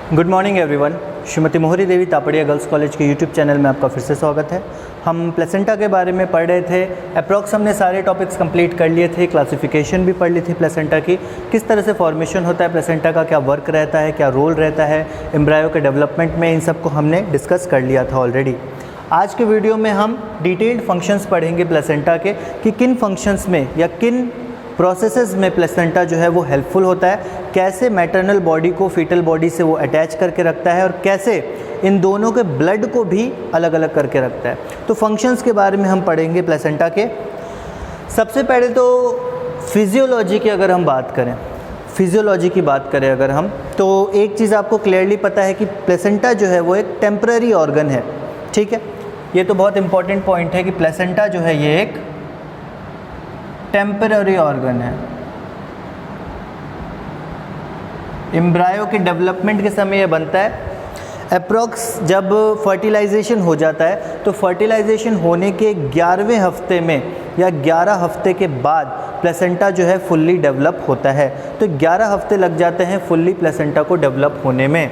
Good morning everyone. Shrimati Mohri Devi Tapadia girls college के YouTube channel में आपका फिर से स्वागत है। हम प्लेसेंटा के बारे में पढ़ रहे थे। अप्रॉक्स हमने सारे टॉपिक्स कंप्लीट कर लिए थे, क्लासिफिकेशन भी पढ़ ली थी प्लेसेंटा की, किस तरह से फॉर्मेशन होता है प्लेसेंटा का, क्या वर्क रहता है, क्या रोल रहता है एम्ब्रायो के डेवलपमेंट में, इन सब को हमने डिस्कस कर लिया था ऑलरेडी। आज के वीडियो में हम डिटेल्ड फंक्शंस पढ़ेंगे प्लेसेंटा के कि किन फंक्शंस में या किन प्रोसेसेस में प्लेसेंटा जो है वो हेल्पफुल होता है, कैसे मैटरनल बॉडी को फीटल बॉडी से वो अटैच करके रखता है और कैसे इन दोनों के ब्लड को भी अलग अलग करके रखता है। तो फंक्शंस के बारे में हम पढ़ेंगे प्लेसेंटा के। सबसे पहले तो फिजियोलॉजी की अगर हम बात करें, फिजियोलॉजी की बात करें अगर हम, तो एक चीज़ आपको क्लियरली पता है कि प्लेसेंटा जो है वो एक टेम्पररी ऑर्गन है। ठीक है, ये तो बहुत इंपॉर्टेंट पॉइंट है कि प्लेसेंटा जो है ये एक टेम्पररी ऑर्गन है। एम्ब्रायो के डेवलपमेंट के समय ये बनता है। अप्रॉक्स जब फर्टिलाइजेशन हो जाता है तो फर्टिलाइजेशन होने के 11वें हफ्ते में या 11 हफ्ते के बाद प्लेसेंटा जो है फुल्ली डेवलप होता है। तो 11 हफ्ते लग जाते हैं फुल्ली प्लेसेंटा को डेवलप होने में,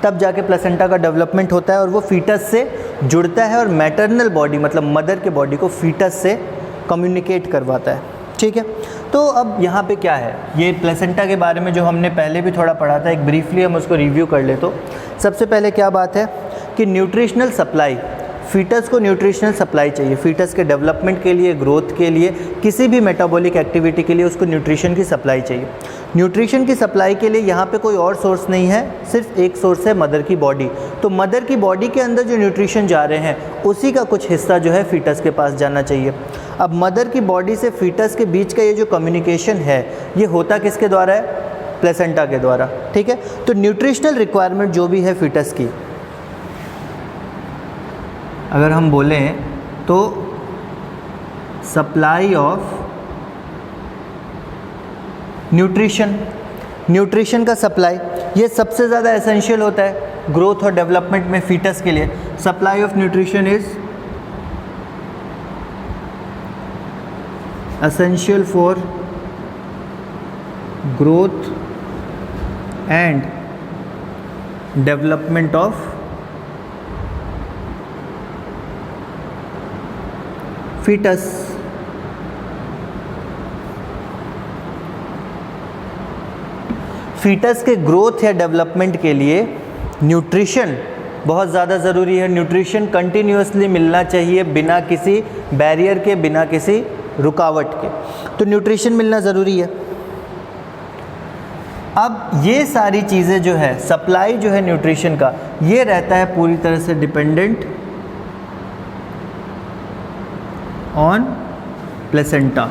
तब जाके प्लेसेंटा का डेवलपमेंट होता है और वो फीटस से जुड़ता है और मैटरनल बॉडी मतलब मदर के बॉडी को फीटस से कम्युनिकेट करवाता है। ठीक है, तो अब यहाँ पे क्या है, ये प्लेसेंटा के बारे में जो हमने पहले भी थोड़ा पढ़ा था, एक ब्रीफली हम उसको रिव्यू कर ले। तो सबसे पहले क्या बात है कि न्यूट्रिशनल सप्लाई, फीटस को न्यूट्रिशनल सप्लाई चाहिए। फीटस के डेवलपमेंट के लिए, ग्रोथ के लिए, किसी भी मेटाबॉलिक एक्टिविटी के लिए उसको न्यूट्रिशन की सप्लाई चाहिए। न्यूट्रिशन की सप्लाई के लिए यहाँ पे कोई और सोर्स नहीं है, सिर्फ एक सोर्स है, मदर की बॉडी। तो मदर की बॉडी के अंदर जो न्यूट्रिशन जा रहे हैं उसी का कुछ हिस्सा जो है फीटस के पास जाना चाहिए। अब मदर की बॉडी से फीटस के बीच का ये जो कम्युनिकेशन है ये होता किसके द्वारा है? प्लेसेंटा के द्वारा। ठीक है, तो न्यूट्रिशनल रिक्वायरमेंट जो भी है फीटस की, अगर हम बोलें तो सप्लाई ऑफ न्यूट्रिशन, न्यूट्रिशन का सप्लाई ये सबसे ज़्यादा एसेंशियल होता है ग्रोथ और डेवलपमेंट में फीटस के लिए। Supply of nutrition is essential for growth and development of foetus. Foetus के ग्रोथ या डेवलपमेंट के लिए न्यूट्रिशन बहुत ज़्यादा ज़रूरी है। न्यूट्रिशन कंटिन्यूअसली मिलना चाहिए बिना किसी बैरियर के, बिना किसी रुकावट के। तो न्यूट्रिशन मिलना ज़रूरी है। अब ये सारी चीज़ें जो है, सप्लाई जो है न्यूट्रिशन का, ये रहता है पूरी तरह से dependent on placenta.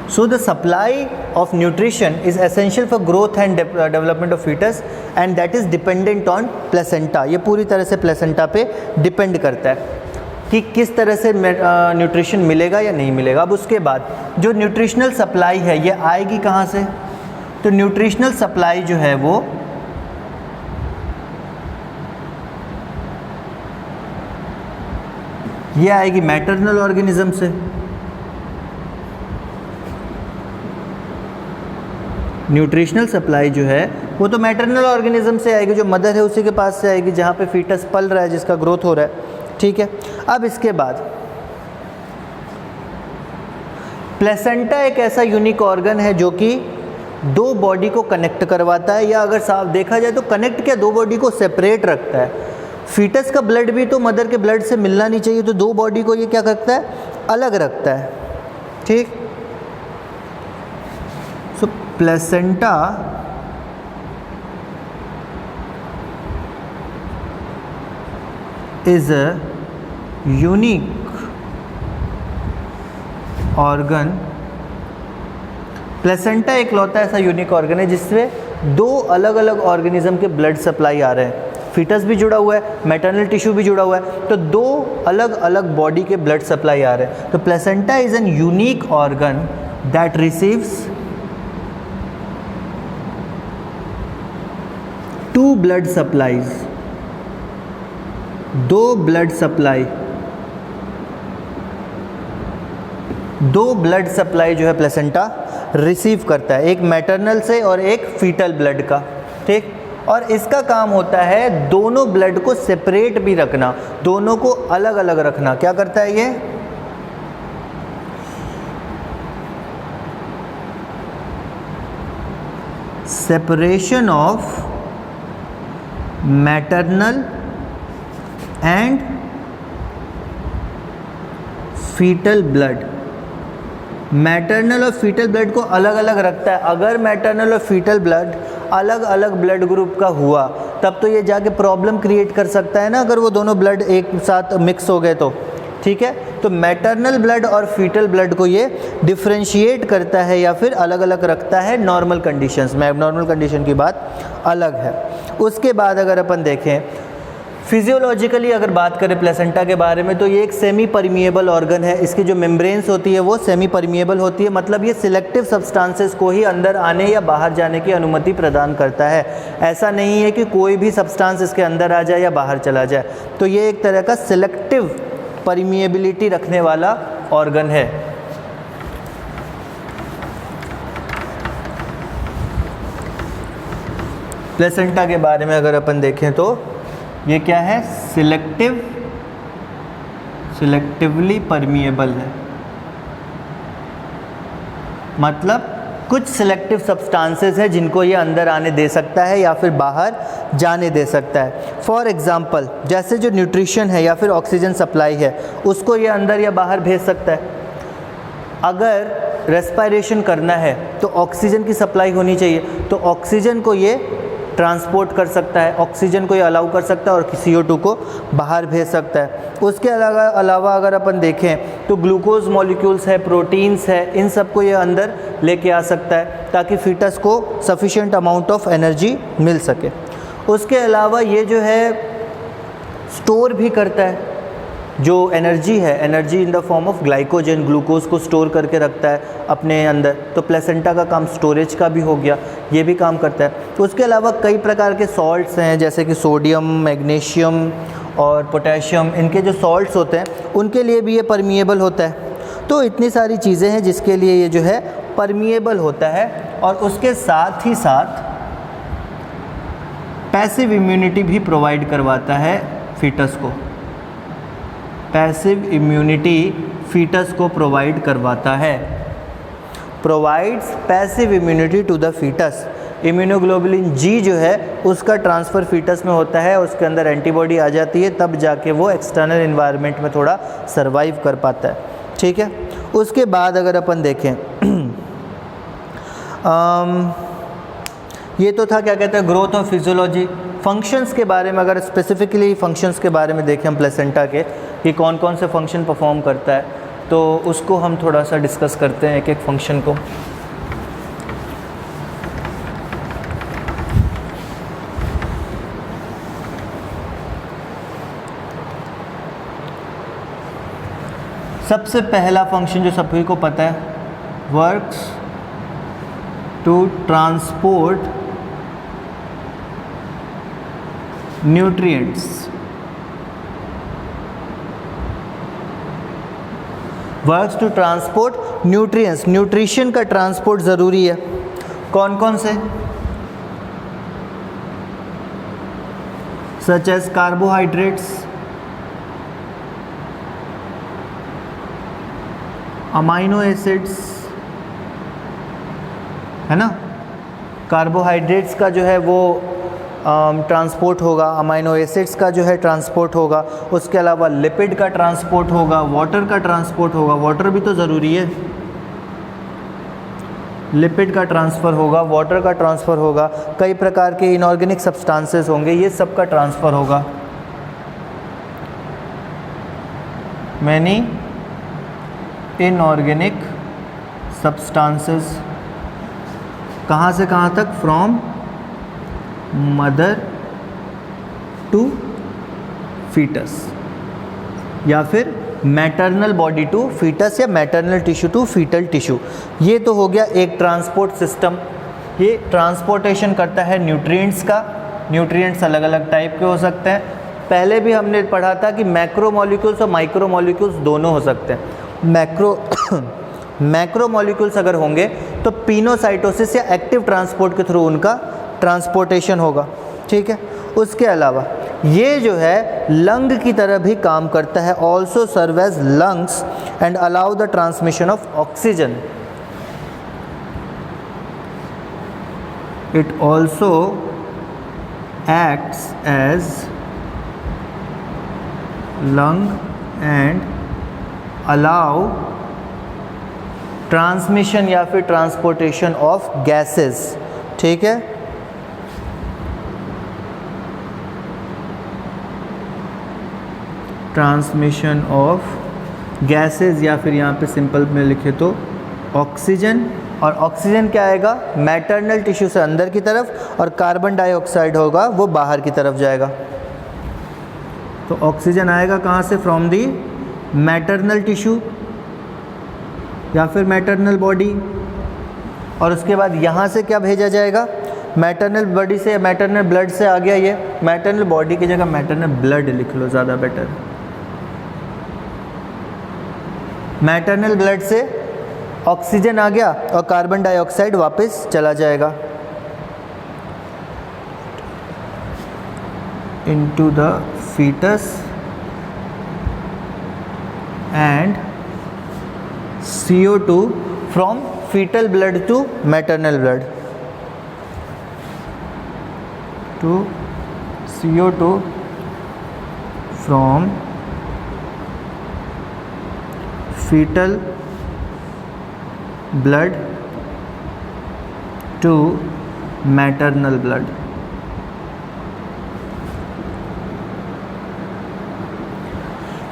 So the supply of nutrition is essential for growth and development of fetus and that is dependent on placenta। ये पूरी तरह से प्लेसेंटा पे डिपेंड करता है कि किस तरह से न्यूट्रिशन मिलेगा या नहीं मिलेगा। अब उसके बाद जो न्यूट्रिशनल सप्लाई है ये आएगी कहाँ से? तो न्यूट्रिशनल सप्लाई जो है वो ये आएगी मैटरनल ऑर्गेनिज्म से। न्यूट्रिशनल सप्लाई जो है वो तो मैटरनल ऑर्गेनिज्म से आएगी, जो मदर है उसी के पास से आएगी जहाँ पे फीटस पल रहा है, जिसका ग्रोथ हो रहा है। ठीक है, अब इसके बाद प्लेसेंटा एक ऐसा यूनिक ऑर्गन है जो कि दो बॉडी को कनेक्ट करवाता है, या अगर साफ देखा जाए तो कनेक्ट क्या, दो बॉडी को सेपरेट रखता है। फीटस का ब्लड भी तो मदर के ब्लड से मिलना नहीं चाहिए, तो दो बॉडी को ये क्या करता है? अलग रखता है। ठीक, so placenta is a unique organ. Placenta एक लौता ऐसा यूनिक ऑर्गन है जिससे दो अलग अलग ऑर्गेनिज्म के ब्लड सप्लाई आ रहे हैं। फीटस भी जुड़ा हुआ है, मैटरनल टिश्यू भी जुड़ा हुआ है, तो दो अलग अलग बॉडी के ब्लड सप्लाई आ रहे हैं। तो placenta is an unique organ that receives two blood supplies, दो ब्लड सप्लाई दो ब्लड सप्लाई जो है प्लेसेंटा रिसीव करता है, एक मैटरनल से और एक फीटल ब्लड का, ठीक। और इसका काम होता है दोनों ब्लड को सेपरेट भी रखना, दोनों को अलग अलग रखना। क्या करता है ये? Separation of maternal and foetal blood, maternal और फीटल ब्लड को अलग अलग रखता है। अगर मैटरनल और फीटल ब्लड अलग अलग ब्लड ग्रुप का हुआ तब तो ये जाके प्रॉब्लम क्रिएट कर सकता है ना, अगर वो दोनों ब्लड एक साथ मिक्स हो गए तो, ठीक है। तो मैटरनल ब्लड और फीटल ब्लड को ये डिफ्रेंशिएट करता है या फिर अलग अलग रखता है नॉर्मल कंडीशंस में। एबनॉर्मल कंडीशन की बात अलग है। उसके बाद अगर अपन देखें फिजियोलॉजिकली अगर बात करें प्लेसेंटा के बारे में, तो ये एक सेमी परमिएबल ऑर्गन है। इसकी जो मेम्ब्रेन्स होती है वो सेमी परमिएबल होती है, मतलब ये सिलेक्टिव सब्सटेंसेस को ही अंदर आने या बाहर जाने की अनुमति प्रदान करता है। ऐसा नहीं है कि कोई भी सब्सटेंस इसके अंदर आ जाए या बाहर चला जाए। तो ये एक तरह का सिलेक्टिव परमिएबिलिटी रखने वाला ऑर्गन है। प्लेसेंटा के बारे में अगर अपन देखें तो ये क्या है? सिलेक्टिवली परमिएबल है, मतलब कुछ सिलेक्टिव सब्सटेंसेस है जिनको ये अंदर आने दे सकता है या फिर बाहर जाने दे सकता है। फॉर एग्जांपल जैसे जो न्यूट्रिशन है या फिर ऑक्सीजन सप्लाई है उसको ये अंदर या बाहर भेज सकता है। अगर रेस्पिरेशन करना है तो ऑक्सीजन की सप्लाई होनी चाहिए, तो ऑक्सीजन को ये ट्रांसपोर्ट कर सकता है, ऑक्सीजन को ये अलाउ कर सकता है और CO2 को बाहर भेज सकता है। उसके अलावा अगर अपन देखें तो ग्लूकोज मॉलिक्यूल्स है, प्रोटीन्स है, इन सब को ये अंदर लेके आ सकता है ताकि फीटस को सफिशिएंट अमाउंट ऑफ एनर्जी मिल सके। उसके अलावा ये जो है स्टोर भी करता है जो एनर्जी है, energy in the form of glycogen, glucose को स्टोर करके रखता है अपने अंदर। तो प्लेसेंटा का काम स्टोरेज का भी हो गया, ये भी काम करता है। उसके अलावा कई प्रकार के सॉल्ट्स हैं जैसे कि सोडियम, मैग्नीशियम और पोटेशियम, इनके जो सॉल्ट्स होते हैं उनके लिए भी ये परमिएबल होता है। तो इतनी सारी चीज़ें हैं जिसके लिए ये जो है परमिएबल होता है। और उसके साथ ही साथ पैसिव इम्यूनिटी भी प्रोवाइड करवाता है फीटस को, पैसिव इम्यूनिटी फीटस को प्रोवाइड करवाता है, provides passive immunity to the foetus. Immunoglobulin G जो है उसका ट्रांसफ़र फीटस में होता है, उसके अंदर एंटीबॉडी आ जाती है, तब जाके वो एक्सटर्नल इन्वायरमेंट में थोड़ा सर्वाइव कर पाता है, ठीक है। उसके बाद अगर अपन देखें ये तो था क्या कहते हैं ग्रोथ और फिजियोलॉजी। फंक्शंस के बारे में अगर स्पेसिफिकली फंक्शंस के बारे में देखें हम प्लेसेंटा के कि कौन कौन से फंक्शन परफॉर्म करता है, तो उसको हम थोड़ा सा डिस्कस करते हैं एक एक फंक्शन को। सबसे पहला फंक्शन जो सभी को पता है, works to transport nutrients. Works to transport nutrients, nutrition का ट्रांसपोर्ट ज़रूरी है। कौन कौन से? Such as carbohydrates, amino acids, है ना। कार्बोहाइड्रेट्स का जो है वो ट्रांसपोर्ट होगा, अमाइनो एसिड्स का जो है ट्रांसपोर्ट होगा, उसके अलावा लिपिड का ट्रांसपोर्ट होगा, वाटर का ट्रांसपोर्ट होगा, वाटर भी तो ज़रूरी है, लिपिड का ट्रांसफ़र होगा, वाटर का ट्रांसफ़र होगा, कई प्रकार के इनऑर्गेनिक सब्सटेंसेस होंगे, ये सब का ट्रांसफ़र होगा। मैनी इनऑर्गेनिक सब्सटेंसेस कहाँ से कहाँ तक? फ्रॉम मदर टू फीटस या फिर मैटरनल बॉडी टू फीटस या maternal tissue to foetal tissue. ये तो हो गया एक ट्रांसपोर्ट सिस्टम। ये ट्रांसपोर्टेशन करता है न्यूट्रिएंट्स का। न्यूट्रिएंट्स अलग अलग टाइप के हो सकते हैं। पहले भी हमने पढ़ा था कि मैक्रो मॉलिक्यूल्स और माइक्रो मॉलिक्यूल्स दोनों हो सकते हैं। मैक्रो मैक्रोमोलिक्यूल्स अगर होंगे तो पिनोसाइटोसिस या एक्टिव ट्रांसपोर्ट के थ्रू उनका ट्रांसपोर्टेशन होगा, ठीक है। उसके अलावा ये जो है लंग की तरह भी काम करता है, also serve as lungs and allow the transmission of oxygen. It also acts as lung and allow transmission या फिर ट्रांसपोर्टेशन ऑफ गैसेस, ठीक है। ट्रांसमिशन ऑफ गैसेस या फिर यहाँ पे सिंपल में लिखे तो ऑक्सीजन, और ऑक्सीजन क्या आएगा मैटरनल टिश्यू से अंदर की तरफ और कार्बन डाइऑक्साइड होगा वो बाहर की तरफ जाएगा। तो ऑक्सीजन आएगा कहाँ से, फ्रॉम दी मैटरनल टिश्यू या फिर मैटरनल बॉडी, और उसके बाद यहाँ से क्या भेजा जाएगा मैटरनल बॉडी से, मैटरनल ब्लड से आ गया, ये मैटरनल बॉडी की जगह मैटरनल ब्लड लिख लो, ज़्यादा बेटर। मैटरनल ब्लड से ऑक्सीजन आ गया और कार्बन डाइऑक्साइड वापस चला जाएगा into the foetus and CO2 from foetal blood to maternal blood to CO2 from foetal blood to maternal blood.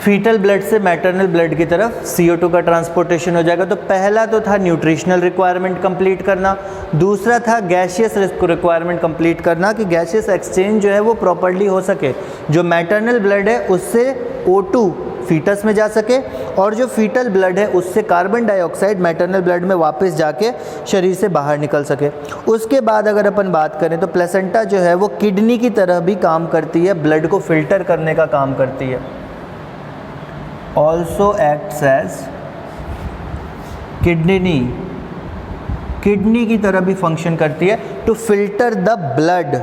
Foetal blood से मैटरनल ब्लड की तरफ CO2 का ट्रांसपोर्टेशन हो जाएगा। तो पहला तो था न्यूट्रिशनल रिक्वायरमेंट कंप्लीट करना, दूसरा था गैसियस रिक्वायरमेंट कंप्लीट करना कि गैसियस एक्सचेंज जो है वो प्रॉपर्ली हो सके, जो मैटरनल ब्लड है उससे O2 फीटस में जा सके और जो फीटल ब्लड है उससे कार्बन डाइऑक्साइड मैटरनल ब्लड में वापस जाके शरीर से बाहर निकल सके। उसके बाद अगर अपन बात करें तो प्लेसेंटा जो है वो किडनी की तरह भी काम करती है, ब्लड को फिल्टर करने का काम करती है। ऑल्सो एक्ट्स एज किडनी की तरह भी फंक्शन करती है to filter the blood,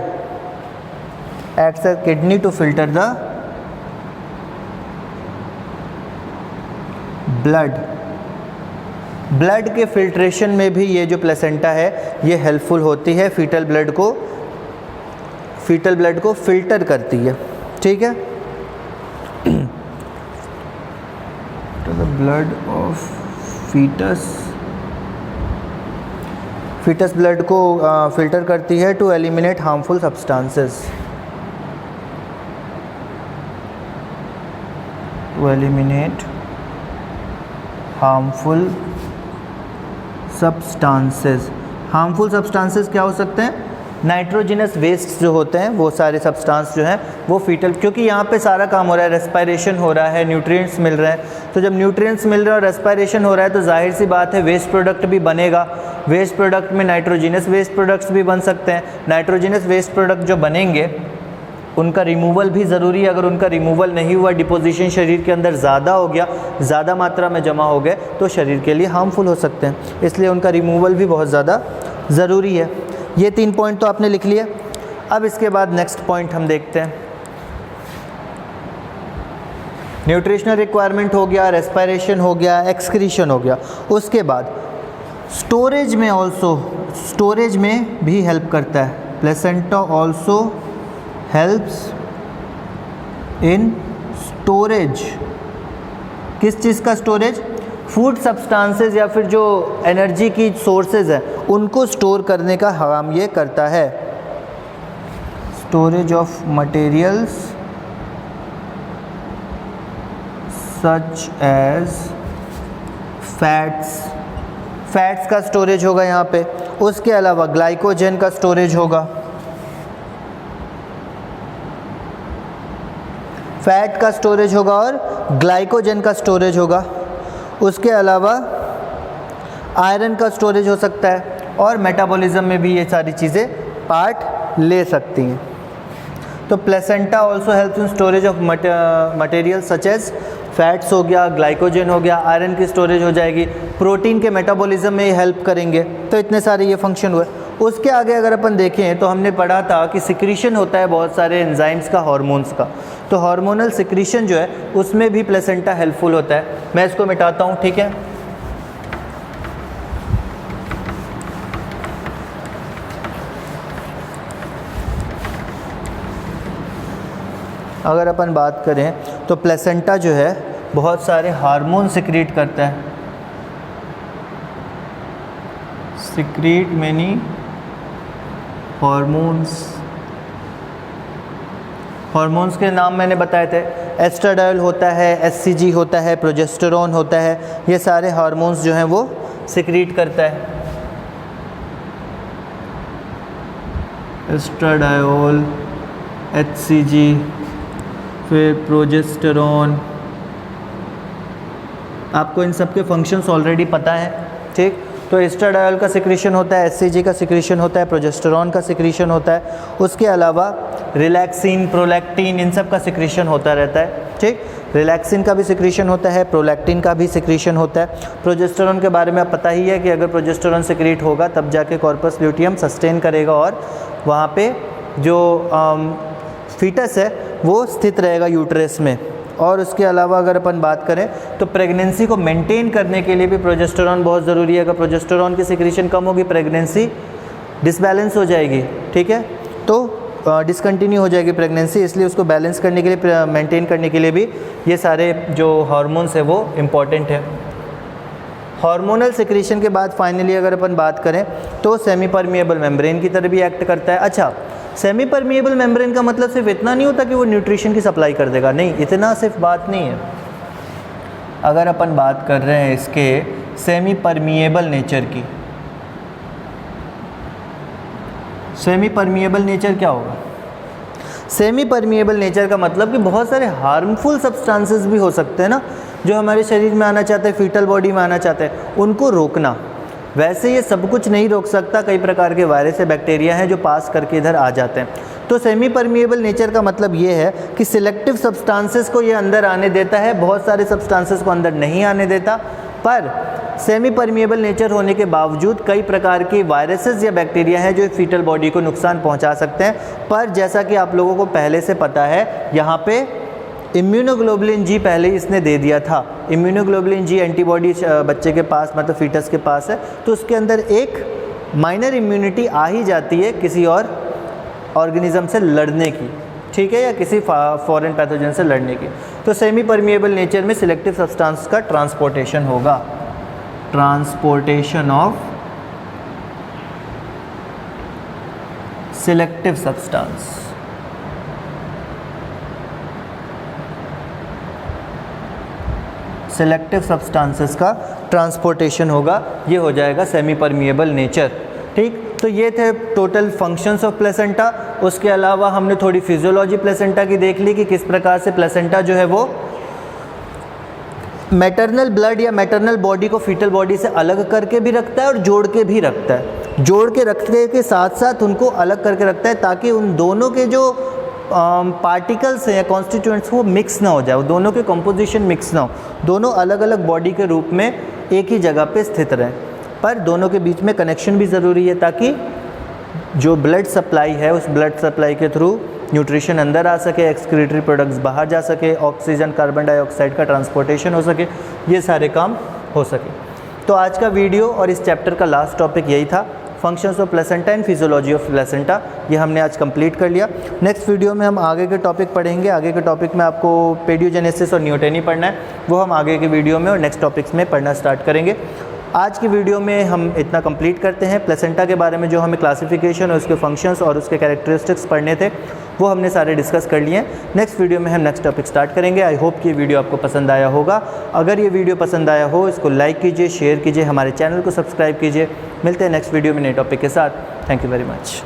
acts as kidney to filter the blood के फिल्ट्रेशन में भी ये जो प्लेसेंटा है ये हेल्पफुल होती है, फीटल ब्लड को फिल्टर करती है, ठीक है। तो the blood of foetus blood को फिल्टर करती है to eliminate harmful substances, to eliminate harmful substances क्या हो सकते हैं, नाइट्रोजिनस वेस्ट जो होते हैं वो सारे सब्सटेंस जो हैं वो फीटल, क्योंकि यहाँ पे सारा काम हो रहा है, रेस्पायरेशन हो रहा है, न्यूट्रिएंट्स मिल रहे हैं, तो जब न्यूट्रिएंट्स मिल रहे हैं और रेस्पायरेशन हो रहा है तो जाहिर सी बात है वेस्ट प्रोडक्ट भी बनेगा। वेस्ट प्रोडक्ट में नाइट्रोजिनस वेस्ट प्रोडक्ट्स भी बन सकते हैं। नाइट्रोजिनस वेस्ट प्रोडक्ट जो बनेंगे उनका रिमूवल भी ज़रूरी है। अगर उनका रिमूवल नहीं हुआ, डिपोजिशन शरीर के अंदर ज़्यादा हो गया, ज़्यादा मात्रा में जमा हो गए तो शरीर के लिए हार्मफुल हो सकते हैं, इसलिए उनका रिमूवल भी बहुत ज़्यादा ज़रूरी है। ये 3 पॉइंट तो आपने लिख लिए। अब इसके बाद नेक्स्ट पॉइंट हम देखते हैं। न्यूट्रिशनल रिक्वायरमेंट हो गया, रेस्पायरेशन हो गया, एक्सक्रीशन हो गया। उसके बाद स्टोरेज में भी हेल्प करता है। Placenta also helps in storage, किस चीज़ का स्टोरेज, फूड सब्सटेंसेस या फिर जो एनर्जी की सोर्सेज हैं उनको स्टोर करने का काम ये करता है। Storage of materials such as fats का स्टोरेज होगा यहाँ पे। उसके अलावा ग्लाइकोजन का स्टोरेज होगा, फैट का स्टोरेज होगा और ग्लाइकोजन का स्टोरेज होगा। उसके अलावा आयरन का स्टोरेज हो सकता है और मेटाबॉलिज्म में भी ये सारी चीज़ें पार्ट ले सकती हैं। तो placenta also helps in storage of material such as fats हो गया, ग्लाइकोजन हो गया, आयरन की स्टोरेज हो जाएगी, प्रोटीन के मेटाबॉलिज्म में हेल्प करेंगे। तो इतने सारे ये फंक्शन हुए। उसके आगे अगर अपन देखें तो हमने पढ़ा था कि सिक्रीशन होता है बहुत सारे एंजाइम्स का, हार्मोन्स का। तो हार्मोनल सिक्रीशन जो है उसमें भी प्लेसेंटा हेल्पफुल होता है। मैं इसको मिटाता हूँ, ठीक है। अगर अपन बात करें तो प्लेसेंटा जो है बहुत सारे हार्मोन सिक्रीट करता है, सिक्रीट मैनी हॉर्मोन्स। हॉर्मोन्स के नाम मैंने बताए थे, एस्ट्राडायल होता है, एससीजी होता है, प्रोजेस्टेरोन होता है। ये सारे हार्मोन्स जो हैं वो सिक्रीट करता है। एस्ट्राडायोल, एचसीजी, फिर प्रोजेस्टेरोन। आपको इन सब के फंक्शंस ऑलरेडी पता है, ठीक। तो एस्ट्राडायोल का सिक्रीशन होता है, एससीजी का सिक्रीशन होता है, प्रोजेस्टेरोन का सिक्रीशन होता है। उसके अलावा रिलैक्सिन, प्रोलैक्टिन, इन सब का सिक्रीशन होता रहता है, ठीक। रिलैक्सिन का भी सिक्रीशन होता है, प्रोलैक्टिन का भी सिक्रीशन होता है। प्रोजेस्टेरोन के बारे में आप पता ही है कि अगर प्रोजेस्टेरोन सिक्रीट होगा तब जाके कॉर्पस ल्यूटियम सस्टेन करेगा और वहाँ पे जो फीटस है वो स्थित रहेगा यूट्रस में। और उसके अलावा अगर अपन बात करें तो प्रेगनेंसी को मेंटेन करने के लिए भी प्रोजेस्टेरोन बहुत ज़रूरी है। अगर प्रोजेस्टेरोन की सिक्रीशन कम होगी, प्रेगनेंसी डिसबैलेंस हो जाएगी, ठीक है, तो डिसकंटिन्यू हो जाएगी प्रेगनेंसी। इसलिए उसको बैलेंस करने के लिए, मेंटेन करने के लिए भी ये सारे जो हार्मोन्स है वो इम्पॉर्टेंट है। हार्मोनल सिक्रीशन के बाद फाइनली अगर अपन बात करें तो सेमी परमिएबल मेम्ब्रेन की तरह भी एक्ट करता है। अच्छा, सेमी परमिएबल मेम्ब्रेन का मतलब सिर्फ इतना नहीं होता कि वो न्यूट्रिशन की सप्लाई कर देगा, नहीं, इतना सिर्फ बात नहीं है। अगर अपन बात कर रहे हैं इसके सेमी परमिएबल नेचर की, सेमी परमिएबल नेचर क्या होगा? सेमी परमिएबल नेचर का मतलब कि बहुत सारे हार्मफुल सब्सटेंसेस भी हो सकते हैं ना, जो हमारे शरीर में आना चाहते हैं, फीटल बॉडी में आना चाहते हैं, उनको रोकना। वैसे ये सब कुछ नहीं रोक सकता, कई प्रकार के वायरस या बैक्टीरिया हैं जो पास करके इधर आ जाते हैं। तो सेमी परमिएबल नेचर का मतलब ये है कि सिलेक्टिव सब्सटेंसेस को ये अंदर आने देता है, बहुत सारे सब्सटेंसेस को अंदर नहीं आने देता। पर सेमी परमिएबल नेचर होने के बावजूद कई प्रकार के वायरसेस या बैक्टीरिया हैं जो फीटल बॉडी को नुकसान पहुंचा सकते हैं। पर जैसा कि आप लोगों को पहले से पता है, यहाँ पे इम्यूनोग्लोबुलिन जी पहले इसने दे दिया था। इम्यूनोग्लोबुलिन जी एंटीबॉडी बच्चे के पास, मतलब फीटस के पास है, तो उसके अंदर एक माइनर इम्यूनिटी आ ही जाती है किसी और ऑर्गेनिज्म से लड़ने की, ठीक है, या किसी फॉरेन पैथोजन से लड़ने की। तो सेमी परमिएबल नेचर में सिलेक्टिव सब्सटेंस का ट्रांसपोर्टेशन होगा, transportation of selective substance. Selective substances का ट्रांसपोर्टेशन होगा, ये हो जाएगा सेमी परमिएबल नेचर, ठीक। तो ये थे टोटल फंक्शंस ऑफ प्लेसेंटा। उसके अलावा हमने थोड़ी फिजियोलॉजी प्लेसेंटा की देख ली कि किस प्रकार से प्लेसेंटा जो है वो मैटरनल ब्लड या मैटरनल बॉडी को फीटल बॉडी से अलग करके भी रखता है और जोड़ के भी रखता है। जोड़ के रखने के साथ साथ उनको अलग करके रखता है ताकि उन दोनों के जो पार्टिकल्स हैं या कॉन्स्टिट्यूएंट्स वो मिक्स ना हो जाए, वो दोनों के कंपोजिशन मिक्स ना हो, दोनों अलग अलग बॉडी के रूप में एक ही जगह पे स्थित रहें। पर दोनों के बीच में कनेक्शन भी ज़रूरी है ताकि जो ब्लड सप्लाई है उस ब्लड सप्लाई के थ्रू न्यूट्रिशन अंदर आ सके, एक्सक्रीटरी प्रोडक्ट्स बाहर जा सके, ऑक्सीजन कार्बन डाइऑक्साइड का ट्रांसपोर्टेशन हो सके, ये सारे काम हो सके। तो आज का वीडियो और इस चैप्टर का लास्ट टॉपिक यही था, functions of placenta and physiology of placenta. ये हमने आज कंप्लीट कर लिया। नेक्स्ट वीडियो में हम आगे के टॉपिक पढ़ेंगे। आगे के टॉपिक में आपको पेडियोजेनेसिस और न्यूटेनी पढ़ना है, वो हम आगे के वीडियो में और नेक्स्ट टॉपिक्स में पढ़ना स्टार्ट करेंगे। आज की वीडियो में हम इतना कंप्लीट करते हैं। प्लेसेंटा के बारे में जो हमें क्लासिफिकेशन और उसके फंक्शंस और उसके कैरेक्टरिस्टिक्स पढ़ने थे वो हमने सारे डिस्कस कर लिए हैं। नेक्स्ट वीडियो में हम नेक्स्ट टॉपिक स्टार्ट करेंगे। आई होप कि ये वीडियो आपको पसंद आया होगा। अगर ये वीडियो पसंद आया हो इसको लाइक कीजिए, शेयर कीजिए, हमारे चैनल को सब्सक्राइब कीजिए। मिलते हैं नेक्स्ट वीडियो में नए टॉपिक के साथ। Thank you very much.